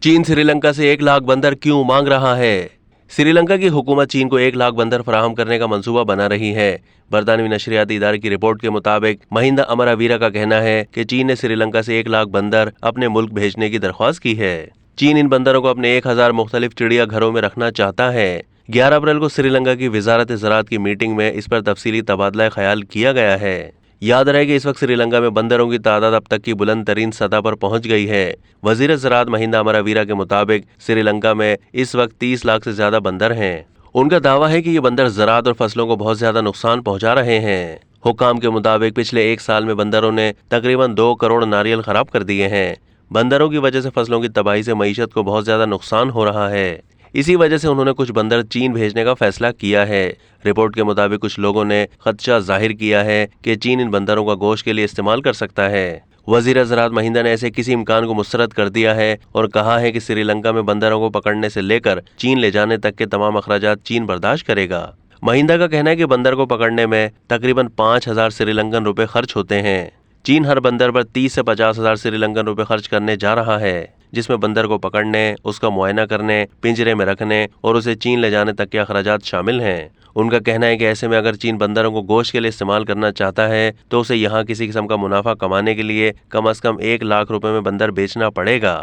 चीन श्रीलंका से 1 लाख बंदर क्यों मांग रहा है? श्रीलंका की हुकूमत चीन को 1 लाख बंदर फराहम करने का मंसूबा बना रही है। बरतानवी नशरियाती इदारे की रिपोर्ट के मुताबिक महिंदा अमरावीरा का कहना है कि चीन ने श्रीलंका से 1 लाख बंदर अपने मुल्क भेजने की दरख्वास्त की है। चीन इन बंदरों को अपने 1000 मुख्तलिफ चिड़िया घरों में रखना चाहता है। 11 अप्रैल को श्रीलंका की वजारत ज़राअत की मीटिंग में इस पर तफसीली तबादला ख्याल किया गया है। याद रहे कि इस वक्त श्रीलंका में बंदरों की तादाद अब तक की बुलंद तरीन सतह पर पहुंच गई है। वजीर ज़राअत महिंदा अमरावीरा के मुताबिक श्रीलंका में इस वक्त 30 लाख से ज्यादा बंदर हैं। उनका दावा है कि ये बंदर ज़राअत और फसलों को बहुत ज्यादा नुकसान पहुंचा रहे हैं। हुक्काम के मुताबिक पिछले 1 साल में बंदरों ने तकरीबन 2 करोड़ नारियल खराब कर दिए हैं। बंदरों की वजह से फसलों की तबाही से मईशत को बहुत ज्यादा नुकसान हो रहा है। इसी वजह से उन्होंने कुछ बंदर चीन भेजने का फैसला किया है। रिपोर्ट के मुताबिक कुछ लोगों ने खदशा जाहिर किया है कि चीन इन बंदरों का गोश्त के लिए इस्तेमाल कर सकता है। वजीर ज़राअत महिंदा ने ऐसे किसी इम्कान को मुस्तरद कर दिया है और कहा है कि श्रीलंका में बंदरों को पकड़ने से लेकर चीन ले जाने तक के तमाम अखराजात चीन बर्दाश्त करेगा। महिंदा का कहना है कि बंदर को पकड़ने में तकरीबन 5000 श्रीलंकन रुपए खर्च होते हैं। चीन हर बंदर पर 30 से 50 हजार श्रीलंकन रुपए खर्च करने जा रहा है, जिसमें बंदर को पकड़ने, उसका मुआयना करने, पिंजरे में रखने और उसे चीन ले जाने तक के अखराजात शामिल हैं। उनका कहना है कि ऐसे में अगर चीन बंदरों को गोश्त के लिए इस्तेमाल करना चाहता है तो उसे यहाँ किसी किस्म का मुनाफा कमाने के लिए कम से कम 1 लाख रुपए में बंदर बेचना पड़ेगा।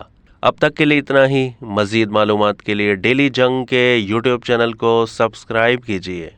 अब तक के लिए इतना ही। मजीद मालूमात के लिए डेली जंग के यूट्यूब चैनल को सब्सक्राइब कीजिए।